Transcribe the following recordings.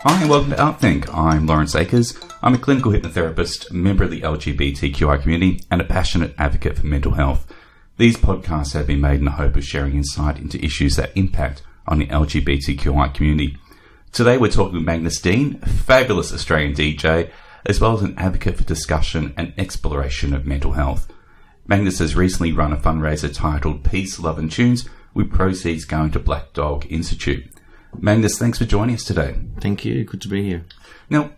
Hi and welcome to OUTthink. I'm Lawrence Akers. I'm a clinical hypnotherapist, a member of the LGBTQI community, and a passionate advocate for mental health. These podcasts have been made in the hope of sharing insight into issues that impact on the LGBTQI community. Today we're talking with Magnus, a fabulous Australian DJ, as well as an advocate for discussion and exploration of mental health. Magnus has recently run a fundraiser titled Peace, Love and Tunes, with proceeds going to Black Dog Institute. Magnus, thanks for joining us today. Thank you. Good to be here. Now,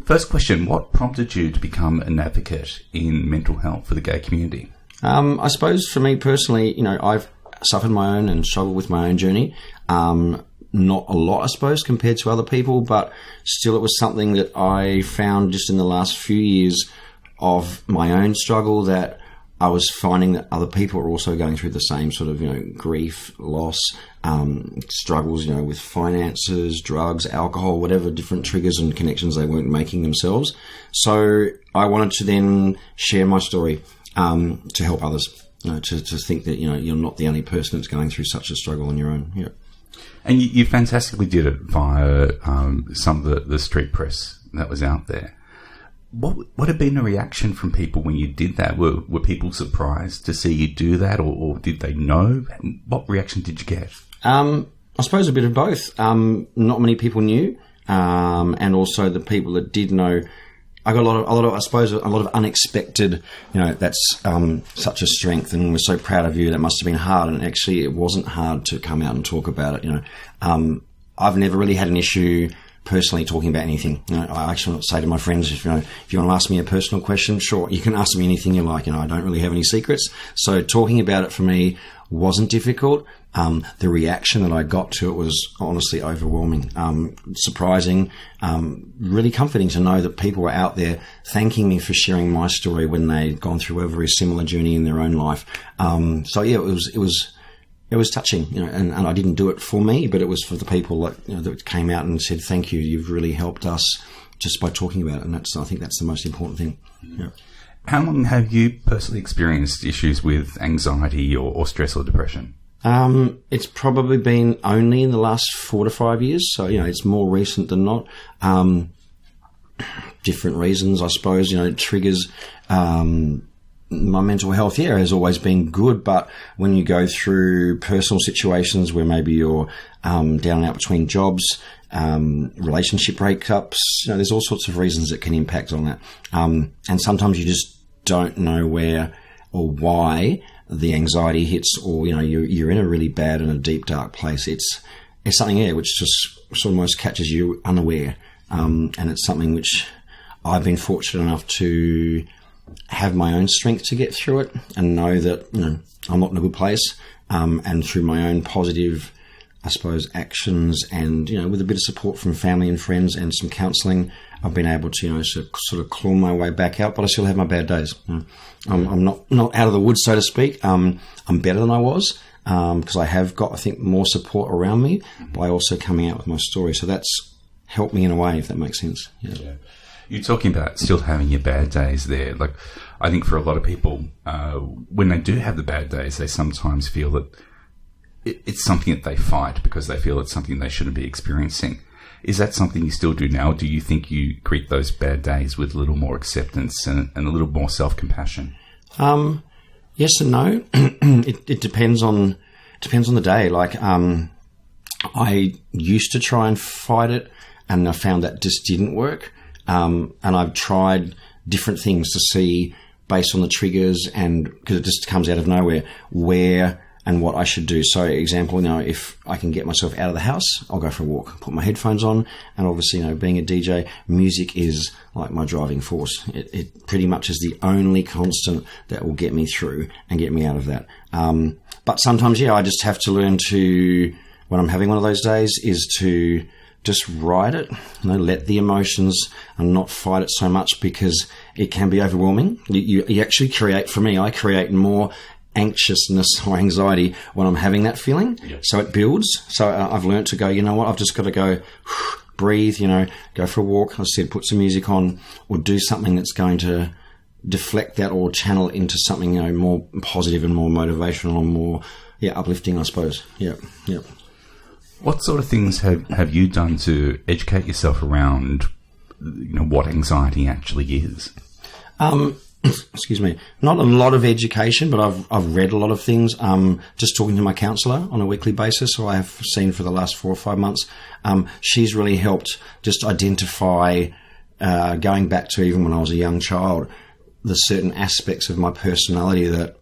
first question, what prompted you to become an advocate in mental health for the gay community? I suppose for me personally, I've suffered my own and struggled with my own journey. Not a lot, I suppose, compared to other people, but still it was something that I found just in the last few years of my own struggle that I was finding that other people are also going through the same sort of, grief, loss, struggles, with finances, drugs, alcohol, whatever different triggers and connections they weren't making themselves. So I wanted to then share my story to help others, to think that, you're not the only person that's going through such a struggle on your own. Yeah. And you fantastically did it via some of the street press that was out there. What had been the reaction from people when you did that? Were people surprised to see you do that, or did they know? What reaction did you get? I suppose a bit of both. Not many people knew, and also the people that did know. I got a lot of unexpected. That's such a strength, and we're so proud of you. That must have been hard, and actually, it wasn't hard to come out and talk about it. I've never really had an issue personally talking about anything. I actually say to my friends, if you want to ask me a personal question, sure, you can ask me anything you like. I don't really have any secrets. So talking about it for me wasn't difficult. The reaction that I got to it was honestly overwhelming, surprising, really comforting to know that people were out there thanking me for sharing my story when they'd gone through a very similar journey in their own life. It was touching, and I didn't do it for me, but it was for the people that came out and said, thank you, you've really helped us just by talking about it. And I think that's the most important thing. Yeah. How long have you personally experienced issues with anxiety or stress or depression? It's probably been only in the last 4 to 5 years. So, it's more recent than not. Different reasons, I suppose, triggers, my mental health, has always been good, but when you go through personal situations where maybe you're down and out between jobs, relationship breakups, there's all sorts of reasons that can impact on that. And sometimes you just don't know where or why the anxiety hits, or you're in a really bad and a deep dark place. It's something which just sort of almost catches you unaware, and it's something which I've been fortunate enough to have my own strength to get through it and know that, I'm not in a good place. And through my own positive, I suppose, actions and, with a bit of support from family and friends and some counselling, I've been able to, sort of claw my way back out, but I still have my bad days. I'm not out of the woods, so to speak. I'm better than I was, because I have got, I think, more support around me by also coming out with my story. So that's helped me in a way, if that makes sense. Yeah. You're talking about still having your bad days there. Like, I think for a lot of people, when they do have the bad days, they sometimes feel that it's something that they fight because they feel it's something they shouldn't be experiencing. Is that something you still do now? Do you think you greet those bad days with a little more acceptance and a little more self-compassion? Yes and no. It depends on the day. Like, I used to try and fight it, and I found that just didn't work. And I've tried different things to see, based on the triggers, and because it just comes out of nowhere, where and what I should do. So, example, if I can get myself out of the house, I'll go for a walk, put my headphones on, and obviously, being a DJ, music is like my driving force. It pretty much is the only constant that will get me through and get me out of that. But sometimes, I just have to learn to, when I'm having one of those days, is to just ride it, let the emotions and not fight it so much, because it can be overwhelming. You actually create, for me, I create more anxiousness or anxiety when I'm having that feeling. Yep. So it builds. So I've learned to go, I've just got to go breathe, go for a walk. I said, put some music on, or do something that's going to deflect that or channel it into something, more positive and more motivational and more, uplifting, I suppose. Yeah. What sort of things have you done to educate yourself around, what anxiety actually is? Excuse me. Not a lot of education, but I've read a lot of things. Just talking to my counsellor on a weekly basis, who I have seen for the last 4 or 5 months. She's really helped just identify, going back to even when I was a young child, the certain aspects of my personality that,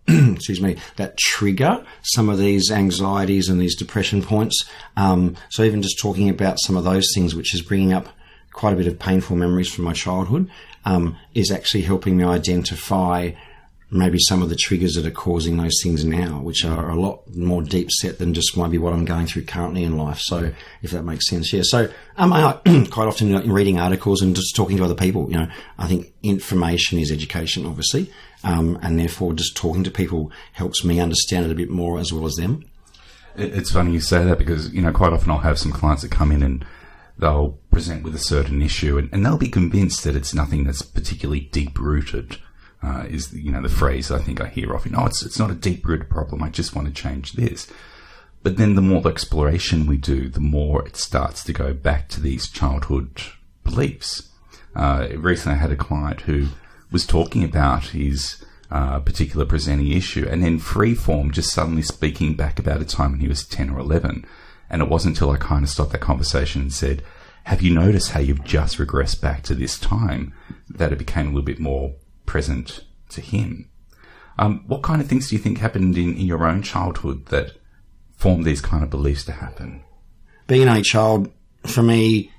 that trigger some of these anxieties and these depression points. So even just talking about some of those things, which is bringing up quite a bit of painful memories from my childhood, is actually helping me identify maybe some of the triggers that are causing those things now, which are a lot more deep set than just maybe what I'm going through currently in life. So if that makes sense, yeah. So I quite often reading articles and just talking to other people. I think information is education, obviously, and therefore just talking to people helps me understand it a bit more as well as them. It's funny you say that because, quite often I'll have some clients that come in and they'll present with a certain issue and they'll be convinced that it's nothing that's particularly deep-rooted. Is the phrase I think I hear often. It's not a deep-rooted problem. I just want to change this. But then the more exploration we do, the more it starts to go back to these childhood beliefs. Recently I had a client who was talking about his particular presenting issue and then freeform just suddenly speaking back about a time when he was 10 or 11. And it wasn't until I kind of stopped that conversation and said, have you noticed how you've just regressed back to this time, that it became a little bit more present to him. What kind of things do you think happened in your own childhood that formed these kind of beliefs to happen? Being a child, for me,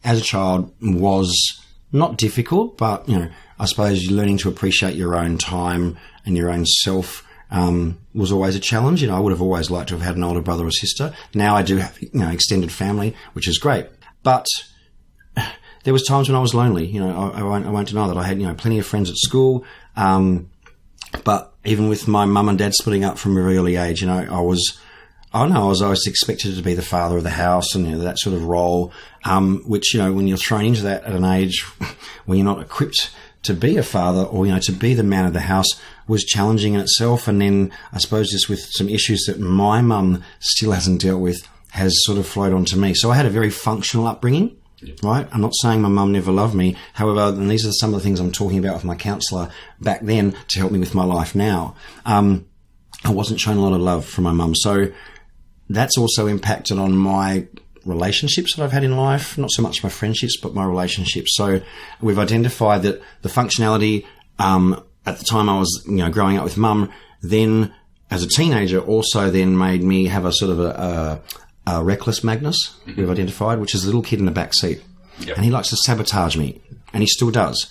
as a child, was not difficult, but, I suppose learning to appreciate your own time and your own self was always a challenge. I would have always liked to have had an older brother or sister. Now I do have, extended family, which is great. But there was times when I was lonely. I won't deny that. I had, plenty of friends at school. But even with my mum and dad splitting up from a very early age, I was always expected to be the father of the house and that sort of role, which, when you're thrown into that at an age when you're not equipped to be a father or, to be the man of the house was challenging in itself. And then I suppose just with some issues that my mum still hasn't dealt with has sort of flowed onto me. So I had a very functional upbringing. Right? I'm not saying my mum never loved me. However, and these are some of the things I'm talking about with my counsellor back then to help me with my life now. I wasn't shown a lot of love from my mum. So that's also impacted on my relationships that I've had in life. Not so much my friendships, but my relationships. So we've identified that the functionality at the time I was growing up with mum, then as a teenager also then made me have a sort of a reckless Magnus, we've identified, which is a little kid in the back seat. Yep. And he likes to sabotage me, and he still does.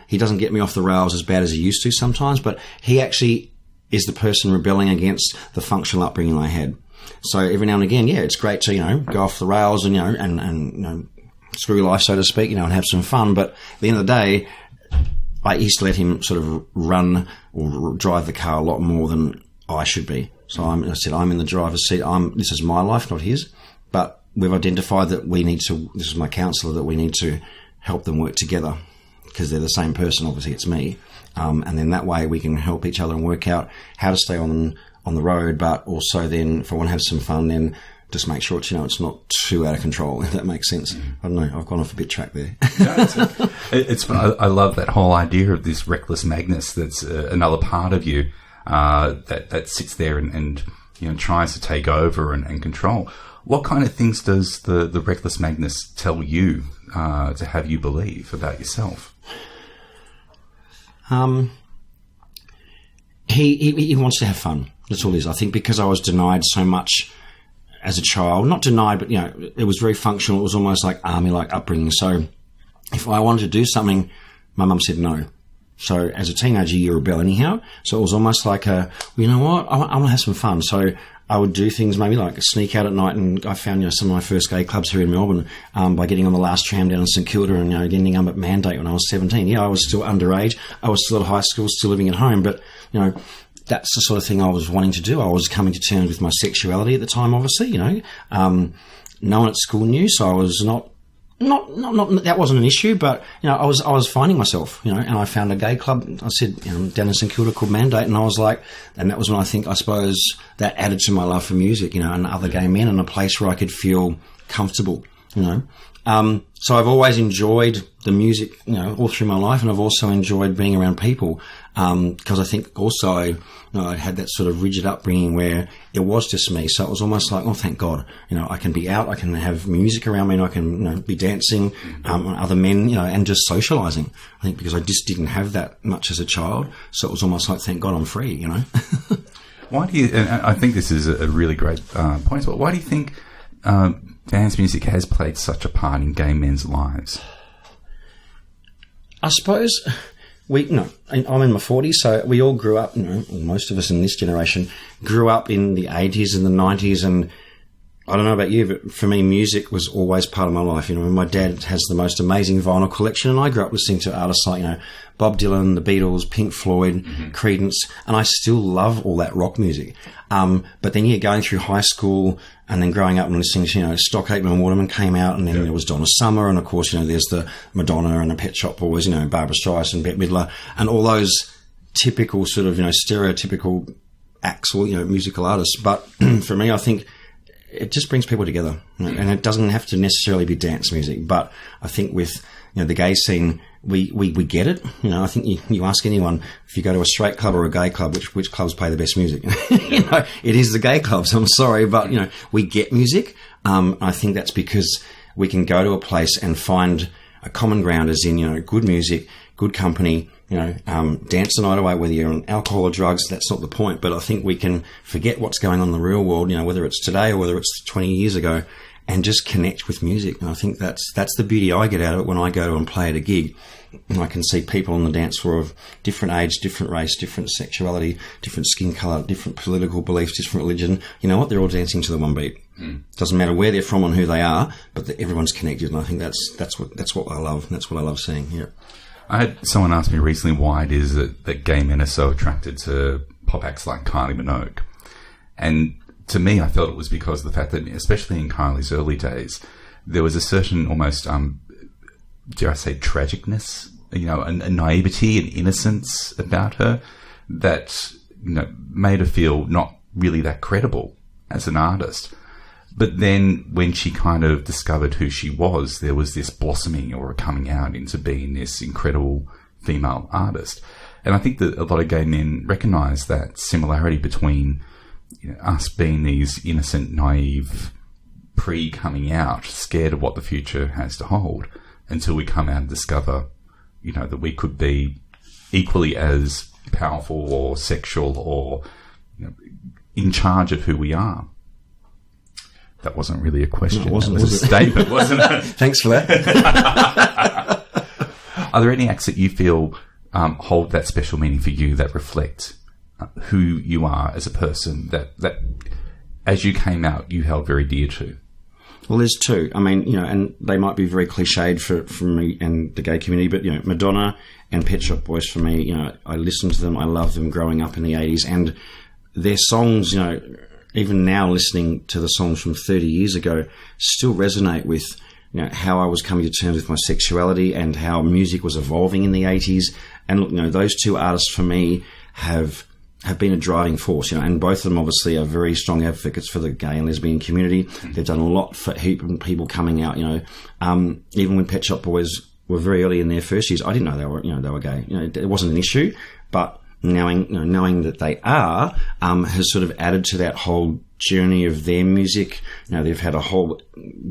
He doesn't get me off the rails as bad as he used to sometimes, but he actually is the person rebelling against the functional upbringing I had. So every now and again, it's great to, go off the rails and, and screw life, so to speak, and have some fun. But at the end of the day, I used to let him sort of run or drive the car a lot more than I should be. So I'm in the driver's seat. This is my life, not his. But we've identified that this is my counsellor, that we need to help them work together because they're the same person. Obviously, it's me. And then that way we can help each other and work out how to stay on the road, but also then if I want to have some fun, then just make sure it's not too out of control, if that makes sense. I don't know, I've gone off a bit track there. It's fun. I love that whole idea of this reckless Magnus that's another part of you that sits there and tries to take over and control. What kind of things does the reckless Magnus tell you to have you believe about yourself? He wants to have fun. That's all it is. I think because I was denied so much as a child, not denied, but it was very functional. It was almost like army-like upbringing. So if I wanted to do something, my mum said no. So as a teenager, you rebel anyhow. So it was almost like I want to have some fun. So I would do things maybe like sneak out at night, and I found some of my first gay clubs here in Melbourne by getting on the last tram down in St Kilda and ending up at Mandate when I was 17. Yeah, I was still underage. I was still at high school, still living at home, but that's the sort of thing I was wanting to do. I was coming to terms with my sexuality at the time, obviously. No one at school knew, so I was not Not that wasn't an issue, but I was finding myself, and I found a gay club. I said down in St Kilda called Mandate, and I was like, and that was when I suppose that added to my love for music, and other gay men, and a place where I could feel comfortable, So I've always enjoyed the music, all through my life, and I've also enjoyed being around people, because I think also I had that sort of rigid upbringing where it was just me. So it was almost like, oh, thank God, I can be out, I can have music around me, and I can be dancing, other men, and just socialising. I think because I just didn't have that much as a child, so it was almost like, thank God I'm free, Why do you? And I think this is a really great point. But why do you think dance music has played such a part in gay men's lives? I suppose I'm in my 40s, so we all grew up, most of us in this generation grew up in the 80s and the 90s, and I don't know about you, but for me, music was always part of my life. My dad has the most amazing vinyl collection, and I grew up listening to artists like, Bob Dylan, the Beatles, Pink Floyd, Creedence, and I still love all that rock music. But then, going through high school and then growing up and listening to, Stock Aitken and Waterman came out, and then there was Donna Summer, and of course, there's the Madonna and the Pet Shop Boys, Barbra Streisand, Bette Midler, and all those typical sort of, stereotypical acts or, musical artists. But for me, I think it just brings people together, and it doesn't have to necessarily be dance music. But I think with the gay scene, we get it. I think you ask anyone, if you go to a straight club or a gay club, which clubs play the best music? It is the gay clubs. I'm sorry, but we get music. I think that's because we can go to a place and find a common ground, as in good music, good company. Dance the night away, whether you're on alcohol or drugs, that's not the point. But I think we can forget what's going on in the real world, whether it's today or whether it's 20 years ago, and just connect with music. And I think that's the beauty I get out of it when I go to and play at a gig. And I can see people on the dance floor of different age, different race, different sexuality, different skin colour, different political beliefs, different religion. You know what? They're all dancing to the one beat. Doesn't matter where they're from and who they are, but everyone's connected. And I think that's what I love. That's what I love seeing here. I had someone ask me recently why it is that gay men are so attracted to pop acts like Kylie Minogue. And to me, I felt it was because of the fact that, especially in Kylie's early days, there was a certain almost, dare I say, tragicness, a naivety and innocence about her that, made her feel not really that credible as an artist. But then when she kind of discovered who she was, there was this blossoming or a coming out into being this incredible female artist. And I think that a lot of gay men recognise that similarity between us being these innocent, naive, pre-coming out, scared of what the future has to hold, until we come out and discover, that we could be equally as powerful or sexual or in charge of who we are. That wasn't really a question. No, it wasn't, that was a statement, wasn't it? Thanks for that. Are there any acts that you feel hold that special meaning for you, that reflect who you are as a person, that as you came out, you held very dear to? Well, there's two. I mean, and they might be very cliched for me and the gay community, but, Madonna and Pet Shop Boys for me, I listened to them. I loved them growing up in the 80s, and their songs, even now listening to the songs from 30 years ago, still resonate with, how I was coming to terms with my sexuality and how music was evolving in the 80s. And, those two artists for me have been a driving force, and both of them obviously are very strong advocates for the gay and lesbian community. They've done a lot for people coming out, even when Pet Shop Boys were very early in their first years, I didn't know they were gay. It wasn't an issue, but knowing that they are, has sort of added to that whole journey of their music. They've had a whole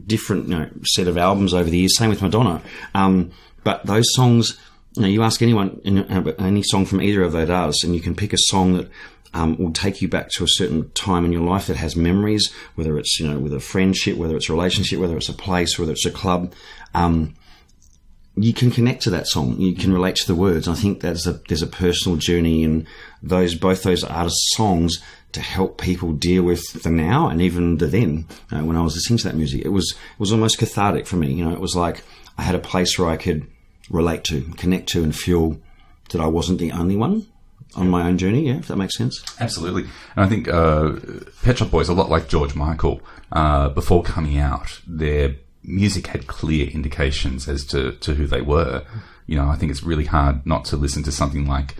different, set of albums over the years. Same with Madonna. But those songs, you ask anyone, any song from either of those artists, and you can pick a song that will take you back to a certain time in your life that has memories, whether it's, with a friendship, whether it's a relationship, whether it's a place, whether it's a club. You can connect to that song. You can relate to the words. I think there's a personal journey in both those artists' songs to help people deal with the now and even the then. When I was listening to that music, it was almost cathartic for me. It was like I had a place where I could relate to, connect to, and feel that I wasn't the only one on my own journey. Yeah, if that makes sense. Absolutely. And I think Pet Shop Boys, a lot like George Michael, before coming out, their music had clear indications as to who they were. You know, I think it's really hard not to listen to something like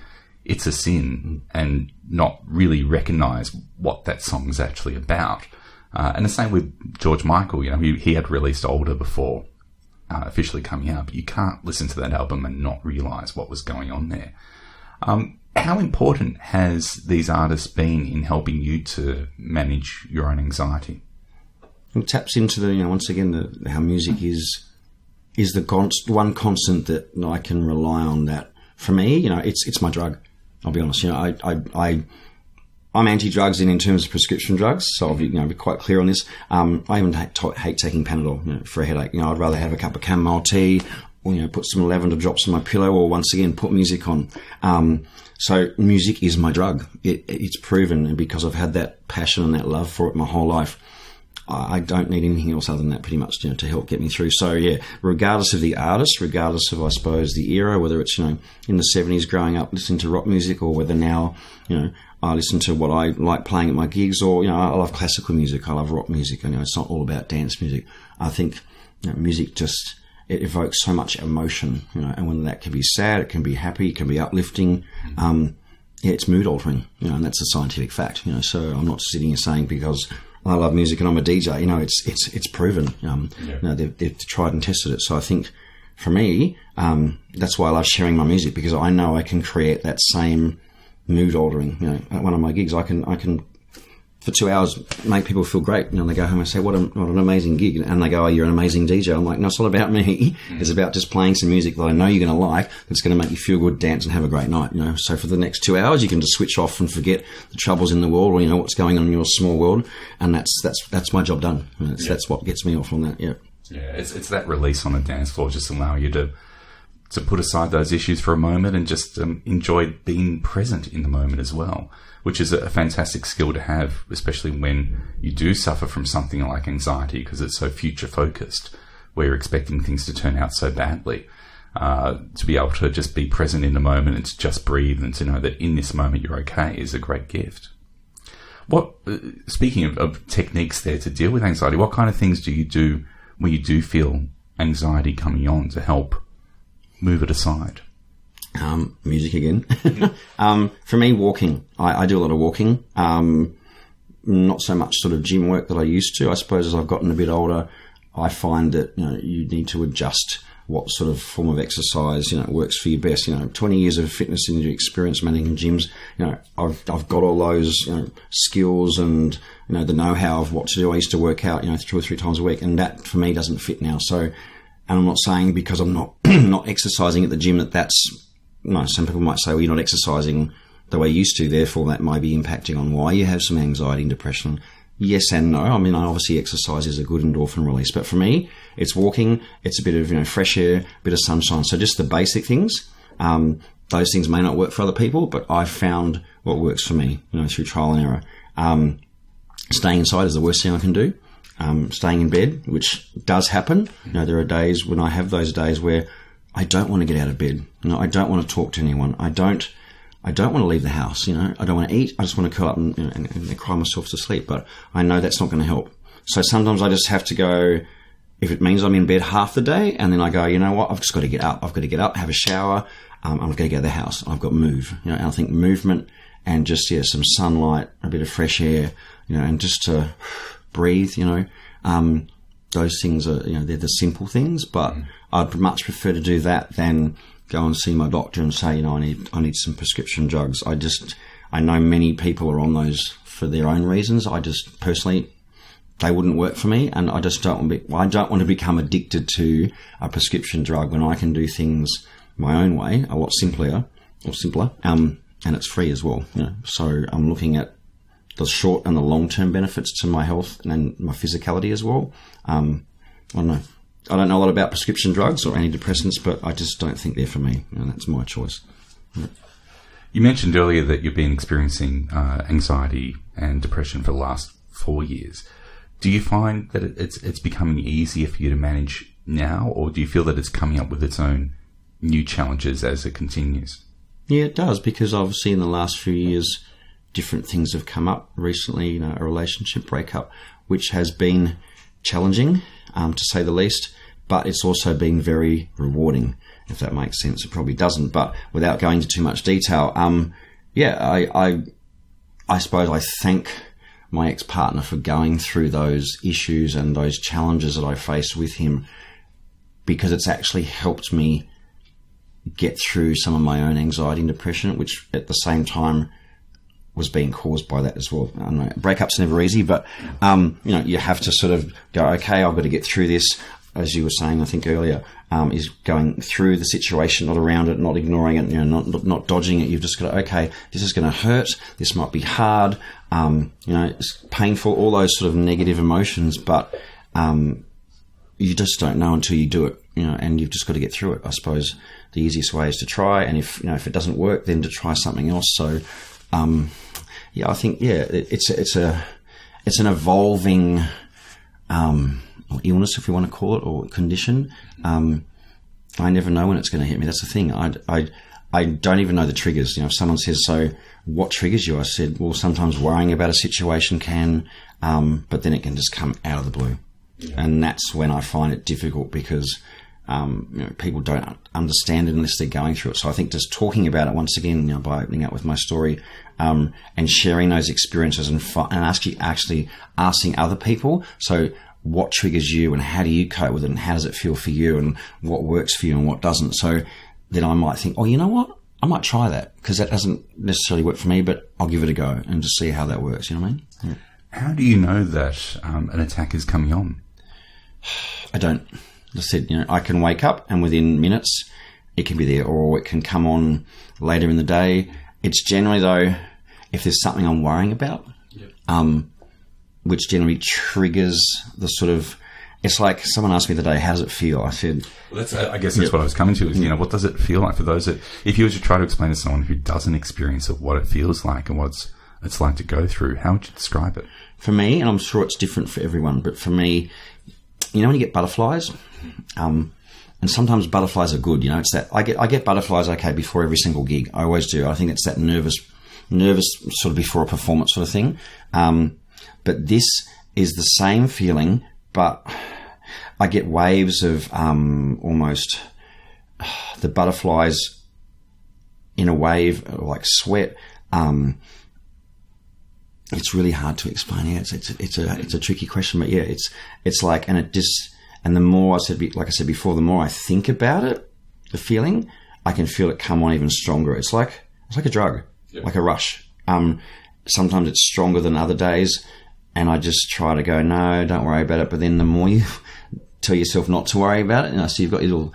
It's a Sin and not really recognise what that song is actually about. And the same with George Michael. You know, he had released Older before officially coming out, but you can't listen to that album and not realise what was going on there. How important has these artists been in helping you to manage your own anxiety? It taps into once again, how music is the one constant that I can rely on. That for me, it's my drug. I'll be honest. I'm anti-drugs in terms of prescription drugs, so I'll be quite clear on this. I even hate taking Panadol for a headache. I'd rather have a cup of chamomile tea, or put some lavender drops on my pillow, or once again put music on. So music is my drug. It's proven, and because I've had that passion and that love for it my whole life, I don't need anything else other than that, pretty much, to help get me through. So yeah, regardless of the artist, regardless of, I suppose, the era, whether it's in the 70s growing up listening to rock music, or whether now I listen to what I like playing at my gigs, or I love classical music, I love rock music. It's not all about dance music. I think music just it evokes so much emotion, and whether that can be sad, it can be happy, it can be uplifting. It's mood altering, and that's a scientific fact. So I'm not sitting here saying because I love music and I'm a DJ. It's proven. They've tried and tested it. So I think for me, that's why I love sharing my music, because I know I can create that same mood altering. At one of my gigs, I can for 2 hours make people feel great. They go home and say, "What an amazing gig!" And they go, "Oh, you're an amazing DJ." I'm like, "No, it's not about me. It's about just playing some music that I know you're going to like. That's going to make you feel good, dance, and have a great night." So for the next 2 hours, you can just switch off and forget the troubles in the world, or what's going on in your small world, and that's my job done. That's what gets me off on that. Yeah. Yeah, it's that release on the dance floor, just allow you to put aside those issues for a moment and just enjoy being present in the moment as well, which is a fantastic skill to have, especially when you do suffer from something like anxiety, because it's so future focused, where you're expecting things to turn out so badly. To be able to just be present in the moment and to just breathe and to know that in this moment you're okay is a great gift. Speaking of techniques there to deal with anxiety, what kind of things do you do when you do feel anxiety coming on to help move it aside? Music again. For me, walking. I do a lot of walking. Not so much sort of gym work that I used to. I suppose as I've gotten a bit older, I find that you need to adjust what sort of form of exercise works for you best. 20 years of fitness and experience managing gyms. I've got all those skills and the know-how of what to do. I used to work out 2 or 3 times a week, and that for me doesn't fit now. So, and I'm not saying because I'm not not exercising at the gym that's no. Some people might say, well, you're not exercising the way you used to, therefore that may be impacting on why you have some anxiety and depression. Yes and no. I mean, obviously exercise is a good endorphin release, but for me, it's walking, it's a bit of fresh air, a bit of sunshine. So just the basic things. Those things may not work for other people, but I've found what works for me, through trial and error. Staying inside is the worst thing I can do. Staying in bed, which does happen. There are days when I have those days where I don't want to get out of bed. I don't want to talk to anyone. I don't want to leave the house. I don't want to eat. I just want to curl up and cry myself to sleep. But I know that's not going to help. So sometimes I just have to go, if it means I'm in bed half the day, and then I go, you know what, I've just got to get up. I've got to get up, have a shower. I'm going to get out of the house. I've got to move. And I think movement and just, some sunlight, a bit of fresh air, and just to breathe, those things are, they're the simple things, but I'd much prefer to do that than go and see my doctor and say, I need some prescription drugs. I know many people are on those for their own reasons. I just personally, they wouldn't work for me, and I just don't want to become addicted to a prescription drug when I can do things my own way, a lot simpler, and it's free as well. So I'm looking at the short and the long-term benefits to my health and my physicality as well. I don't know. I don't know a lot about prescription drugs or antidepressants, but I just don't think they're for me. That's my choice. Yeah. You mentioned earlier that you've been experiencing anxiety and depression for the last 4 years. Do you find that it's becoming easier for you to manage now, or do you feel that it's coming up with its own new challenges as it continues? Yeah, it does, because obviously in the last few years, different things have come up recently, a relationship breakup, which has been challenging. to say the least. But it's also been very rewarding, if that makes sense. It probably doesn't, but without going into too much detail, I suppose I thank my ex-partner for going through those issues and those challenges that I faced with him, because it's actually helped me get through some of my own anxiety and depression, which at the same time was being caused by that as well. I don't know, breakups are never easy, but you have to sort of go, okay, I've got to get through this. As you were saying, I think earlier, is going through the situation, not around it, not ignoring it, not dodging it. You've just got to, okay, this is going to hurt. This might be hard. It's painful. All those sort of negative emotions, but you just don't know until you do it. And you've just got to get through it. I suppose the easiest way is to try, and if it doesn't work, then to try something else. So, I think it's an evolving illness, if we want to call it, or condition. I never know when it's going to hit me. That's the thing. I don't even know the triggers. If someone says, so what triggers you? I said, well, sometimes worrying about a situation can, but then it can just come out of the blue. Yeah. And that's when I find it difficult, because people don't understand it unless they're going through it. So I think just talking about it once again, by opening up with my story, and sharing those experiences and actually asking other people, so what triggers you and how do you cope with it and how does it feel for you and what works for you and what doesn't. So then I might think, oh, you know what? I might try that, because that doesn't necessarily work for me, but I'll give it a go and just see how that works. You know what I mean? Yeah. How do you know that an attack is coming on? I don't. As I said, I can wake up and within minutes it can be there, or it can come on later in the day. It's generally, though, if there's something I'm worrying about, which generally triggers the sort of, it's like someone asked me the other day, how does it feel? I said, well, I guess that's what I was coming to, is, what does it feel like for those that, if you were to try to explain to someone who doesn't experience it, what it feels like and what it's like to go through, how would you describe it? For me, and I'm sure it's different for everyone, but for me, when you get butterflies, and sometimes butterflies are good, it's that I get butterflies, before every single gig. I always do. I think it's that nervous sort of before a performance sort of thing. But this is the same feeling, but I get waves of almost the butterflies in a wave, like sweat. It's really hard to explain. Yeah, it's a tricky question, but yeah, it's like, and the more like I said before, the more I think about it, the feeling, I can feel it come on even stronger. It's like a drug, like a rush. Sometimes it's stronger than other days. And I just try to go, no, don't worry about it. But then the more you tell yourself not to worry about it, so you've got little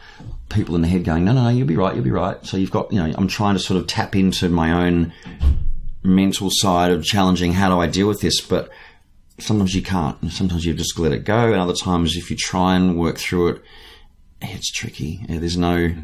people in the head going, no, you'll be right. So you've got, I'm trying to sort of tap into my own mental side of challenging, how do I deal with this? But sometimes you can't. And sometimes you just let it go. And other times, if you try and work through it, it's tricky. There's no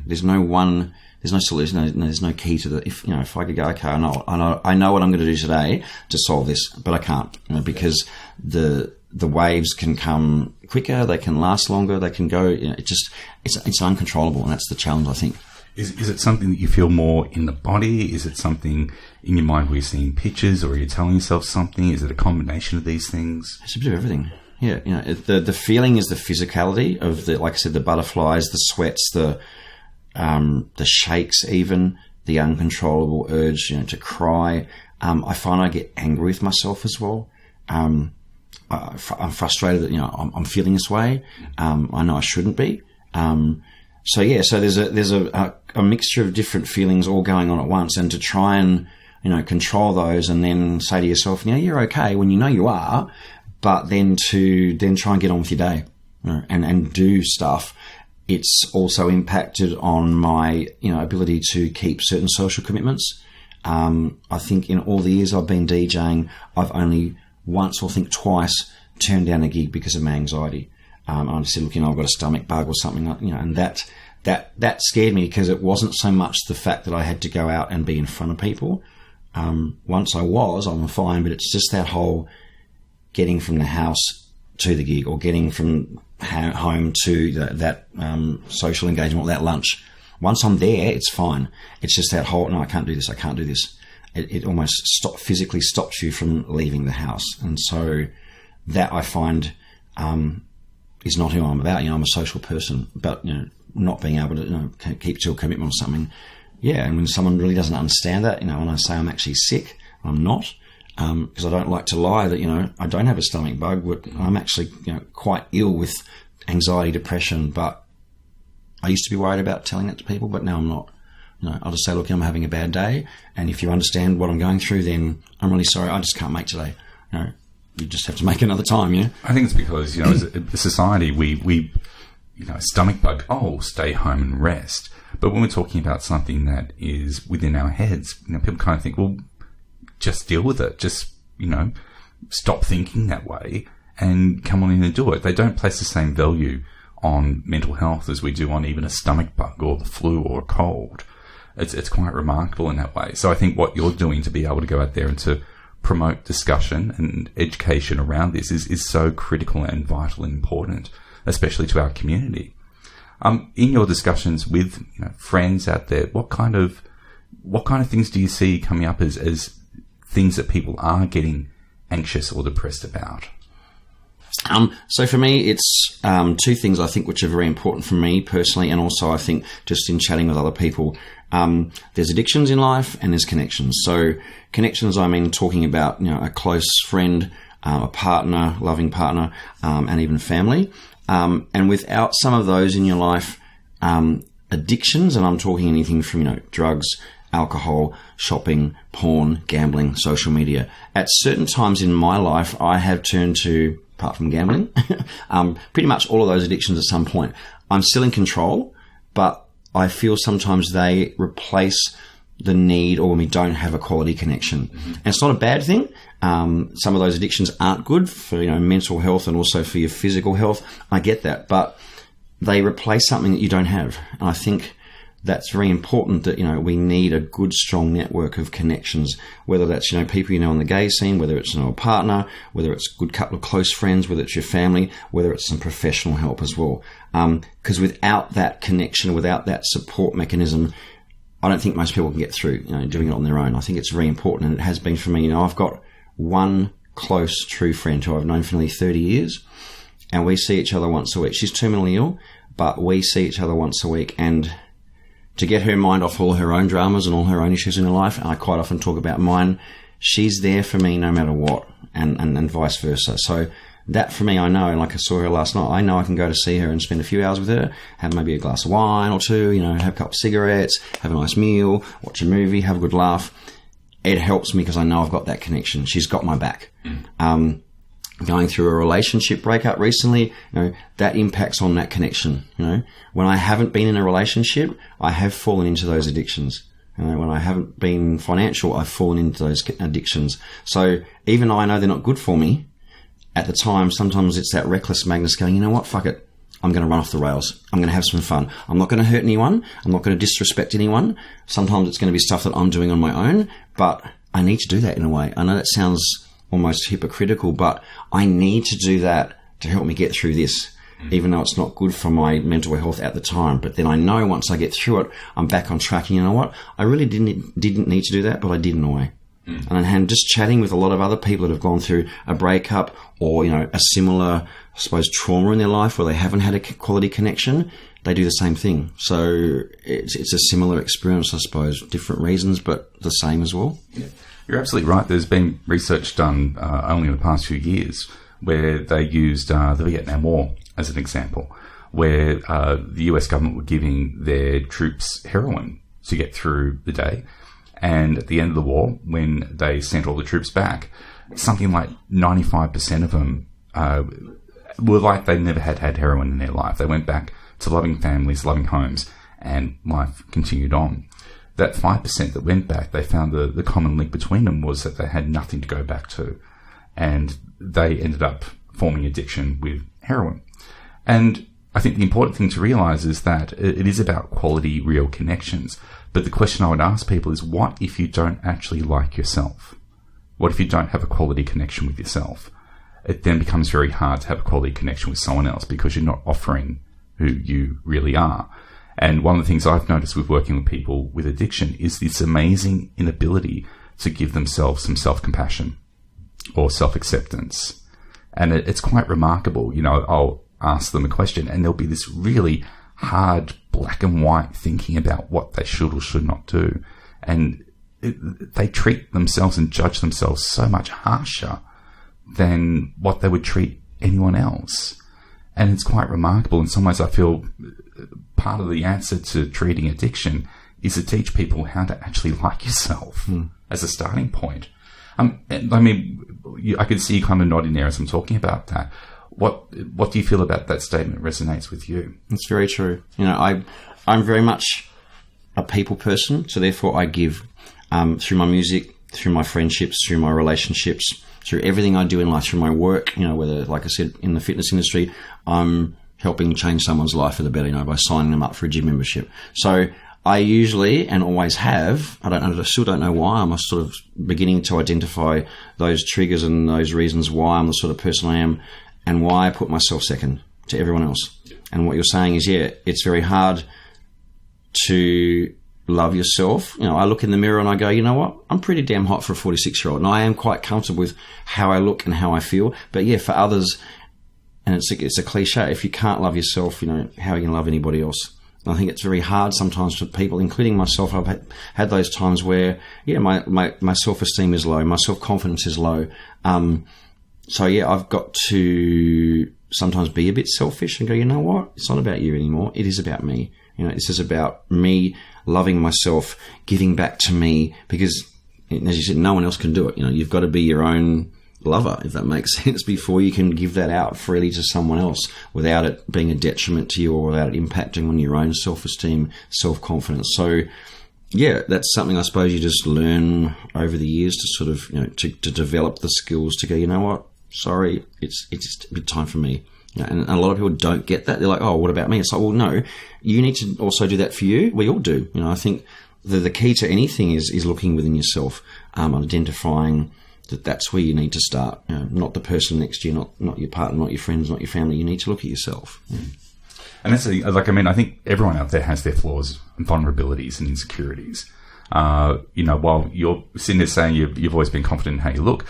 solution. There's no key to the. If I could go, okay, I know what I'm going to do today to solve this, but I can't, because the waves can come quicker, they can last longer, they can go. It's uncontrollable, and that's the challenge, I think. Is it something that you feel more in the body? Is it something in your mind where you're seeing pictures, or are you telling yourself something? Is it a combination of these things? It's a bit of everything. Yeah, the feeling is the physicality of like I said, the butterflies, the sweats, the shakes, even the uncontrollable urge, to cry. I find I get angry with myself as well. I'm frustrated that I'm feeling this way. I know I shouldn't be. So there's a mixture of different feelings all going on at once, and to try and control those, and then say to yourself, you're okay when you are, but then to try and get on with your day, and do stuff. It's also impacted on my, ability to keep certain social commitments. I think in all the years I've been DJing, I've only once, or think twice, turned down a gig because of my anxiety. I just said, look, I've got a stomach bug or something, and that scared me, because it wasn't so much the fact that I had to go out and be in front of people. Once I'm fine, but it's just that whole getting from the house to the gig, or getting from home to that social engagement, or that lunch. Once I'm there, it's fine. It's just that whole, no, I can't do this. It almost physically stops you from leaving the house. And so that I find is not who I'm about. I'm a social person, but not being able to keep to a commitment or something. Yeah, and when someone really doesn't understand that, when I say I'm actually sick, I'm not, because I don't like to lie that I don't have a stomach bug. But I'm actually quite ill with anxiety, depression. But I used to be worried about telling that to people, but now I'm not. I'll just say, look, I'm having a bad day, and if you understand what I'm going through, then I'm really sorry. I just can't make today. You just have to make another time. I think it's because as a society we stomach bug. Oh, stay home and rest. But when we're talking about something that is within our heads, people kind of think, well, just deal with it. Just stop thinking that way and come on in and do it. They don't place the same value on mental health as we do on even a stomach bug or the flu or a cold. It's quite remarkable in that way. So I think what you're doing to be able to go out there and to promote discussion and education around this is so critical and vital and important, especially to our community. In your discussions with friends out there, what kind of things do you see coming up as things that people are getting anxious or depressed about? So for me, it's two things I think which are very important for me personally, and also I think just in chatting with other people. There's addictions in life and there's connections. So connections, I mean talking about a close friend, a partner, loving partner, and even family. And without some of those in your life, addictions, and I'm talking anything from drugs, alcohol, shopping, porn, gambling, social media. At certain times in my life, I have turned to, apart from gambling, pretty much all of those addictions at some point. I'm still in control, but I feel sometimes they replace the need, or when we don't have a quality connection. Mm-hmm. And it's not a bad thing. Some of those addictions aren't good for mental health and also for your physical health. I get that, but they replace something that you don't have. And I think that's very important that, we need a good, strong network of connections, whether that's, people on the gay scene, whether it's, a partner, whether it's a good couple of close friends, whether it's your family, whether it's some professional help as well. Because without that connection, without that support mechanism, I don't think most people can get through, doing it on their own. I think it's very important, and it has been for me. I've got one close, true friend who I've known for nearly 30 years, and we see each other once a week. She's terminally ill, but we see each other once a week, and to get her mind off all her own dramas and all her own issues in her life, and I quite often talk about mine, she's there for me no matter what, and vice versa. So that for me, I know, and like I saw her last night, I know I can go to see her and spend a few hours with her, have maybe a glass of wine or two, have a couple of cigarettes, have a nice meal, watch a movie, have a good laugh. It helps me because I know I've got that connection. She's got my back. Going through a relationship breakup recently, that impacts on that connection. When I haven't been in a relationship, I have fallen into those addictions. When I haven't been financial, I've fallen into those addictions. So even though I know they're not good for me, at the time, sometimes it's that reckless Magnus going, what, fuck it. I'm going to run off the rails. I'm going to have some fun. I'm not going to hurt anyone. I'm not going to disrespect anyone. Sometimes it's going to be stuff that I'm doing on my own, but I need to do that in a way. I know that sounds almost hypocritical, but I need to do that to help me get through this, even though it's not good for my mental health at the time. But then I know once I get through it, I'm back on track. And you know what? I really didn't need to do that, but I did in a way. And just chatting with a lot of other people that have gone through a breakup or, a similar, I suppose, trauma in their life where they haven't had a quality connection, they do the same thing. So it's a similar experience, I suppose, different reasons, but the same as well. Yeah. You're absolutely right. There's been research done only in the past few years where they used the Vietnam War as an example, where the US government were giving their troops heroin to get through the day. And at the end of the war, when they sent all the troops back, something like 95% of them were like they never had heroin in their life. They went back to loving families, loving homes, and life continued on. That 5% that went back, they found the common link between them was that they had nothing to go back to. And they ended up forming addiction with heroin. And I think the important thing to realize is that it is about quality, real connections. But the question I would ask people is, what if you don't actually like yourself? What if you don't have a quality connection with yourself? It then becomes very hard to have a quality connection with someone else because you're not offering who you really are. And one of the things I've noticed with working with people with addiction is this amazing inability to give themselves some self-compassion or self-acceptance. And it's quite remarkable. ask them a question, and there'll be this really hard black and white thinking about what they should or should not do. And they treat themselves and judge themselves so much harsher than what they would treat anyone else. And it's quite remarkable. In some ways, I feel part of the answer to treating addiction is to teach people how to actually like yourself as a starting point. I mean, I can see you kind of nodding there as I'm talking about that. What do you feel about that statement resonates with you? It's very true. You know, I'm very much a people person, so therefore I give through my music, through my friendships, through my relationships, through everything I do in life, through my work, you know, whether, like I said, in the fitness industry, I'm helping change someone's life for the better, you know, by signing them up for a gym membership. So I usually, and always have, I still don't know why, I'm sort of beginning to identify those triggers and those reasons why I'm the sort of person I am and why I put myself second to everyone else. And what you're saying is, yeah, it's very hard to love yourself. You know, I look in the mirror and I go, you know what? I'm pretty damn hot for a 46-year-old, and I am quite comfortable with how I look and how I feel. But yeah, for others, and it's a cliche, if you can't love yourself, you know, how are you going to love anybody else? And I think it's very hard sometimes for people, including myself. I've had those times where, yeah, my self-esteem is low, my self-confidence is low. So yeah, I've got to sometimes be a bit selfish and go, you know what? It's not about you anymore. It is about me. You know, this is about me loving myself, giving back to me, because, as you said, no one else can do it. You know, you've got to be your own lover, if that makes sense, before you can give that out freely to someone else without it being a detriment to you or without it impacting on your own self-esteem, self-confidence. So, yeah, that's something I suppose you just learn over the years to sort of, you know, to develop the skills to go, you know what, sorry, it's just a bit time for me. You know, and a lot of people don't get that. They're like, oh, what about me? It's like, well, no, you need to also do that for you. We all do. You know, I think the key to anything is looking within yourself, identifying that's where you need to start. You know, not the person next to you, not your partner, not your friends, not your family. You need to look at yourself. And that's like, I mean, I think everyone out there has their flaws and vulnerabilities and insecurities. You know, while you're sitting there saying you've always been confident in how you look,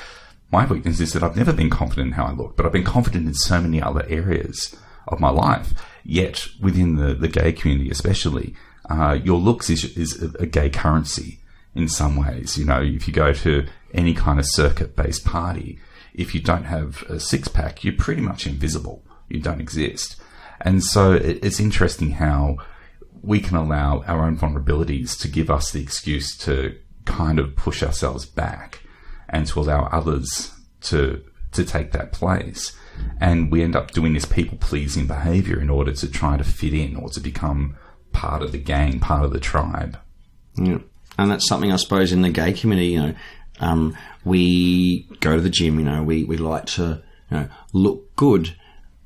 my weakness is that I've never been confident in how I look, but I've been confident in so many other areas of my life. Yet within the gay community, especially, your looks is a gay currency in some ways. You know, if you go to any kind of circuit-based party, if you don't have a six-pack, you're pretty much invisible. You don't exist. And so it's interesting how we can allow our own vulnerabilities to give us the excuse to kind of push ourselves back and to allow others to take that place. And we end up doing this people-pleasing behavior in order to try to fit in or to become part of the gang, part of the tribe. Yeah. And that's something, I suppose, in the gay community, you know, we go to the gym, you know, we like to, you know, look good.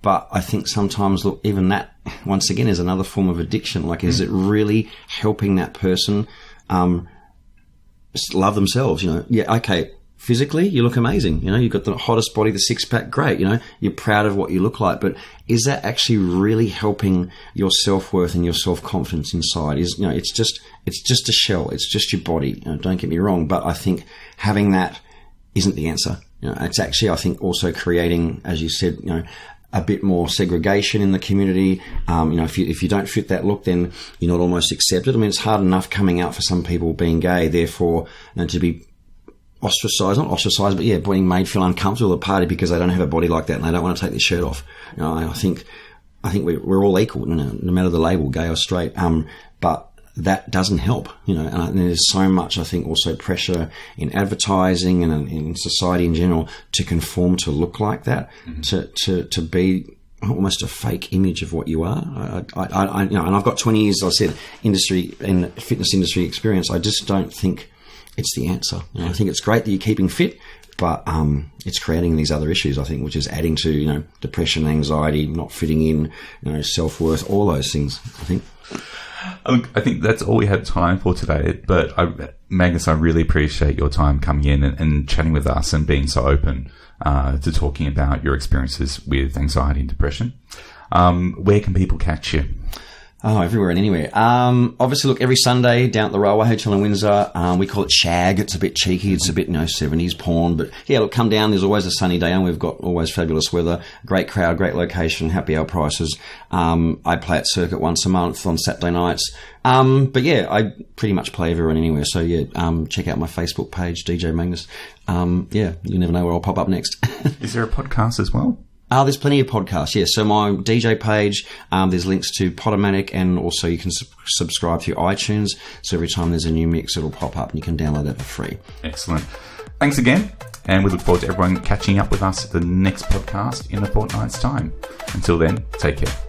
But I think sometimes, look, even that, once again, is another form of addiction. Like, is it really helping that person love themselves? You know, yeah, okay, physically, you look amazing. You know, you've got the hottest body, the six-pack, great. You know, you're proud of what you look like. But is that actually really helping your self-worth and your self-confidence inside? You know, it's just a shell. It's just your body. You know, don't get me wrong. But I think having that isn't the answer. You know, it's actually, I think, also creating, as you said, you know, a bit more segregation in the community. You know, if you don't fit that look, then you're not almost accepted. I mean, it's hard enough coming out for some people being gay, therefore, you know, to be ostracized, not ostracized, but yeah, being made feel uncomfortable at a party because they don't have a body like that and they don't want to take their shirt off. You know, I think we're all equal, you know, no matter the label, gay or straight. But that doesn't help, you know, and there's so much, I think, also pressure in advertising and in society in general to conform to look like that, to be almost a fake image of what you are. I you know, and I've got 20 years, as I said, industry and fitness industry experience. I just don't think it's the answer. You know, I think it's great that you're keeping fit, but it's creating these other issues, I think, which is adding to, you know, depression, anxiety, not fitting in, you know, self-worth, all those things, I think. I think that's all we have time for today. But Magnus, I really appreciate your time coming in and chatting with us and being so open to talking about your experiences with anxiety and depression. Where can people catch you? Oh, everywhere and anywhere. Obviously, look, every Sunday down at the Railway Hotel in Windsor, we call it Shag. It's a bit cheeky. It's a bit, 70s porn. But yeah, look, come down. There's always a sunny day and we've got always fabulous weather. Great crowd, great location, happy hour prices. I play at Circuit once a month on Saturday nights. But yeah, I pretty much play everywhere and anywhere. So yeah, check out my Facebook page, DJ Magnus. Yeah, you never know where I'll pop up next. Is there a podcast as well? There's plenty of podcasts, yes. So my DJ page, there's links to Podomatic, and also you can subscribe through iTunes. So every time there's a new mix, it'll pop up and you can download it for free. Excellent. Thanks again. And we look forward to everyone catching up with us at the next podcast in a fortnight's time. Until then, take care.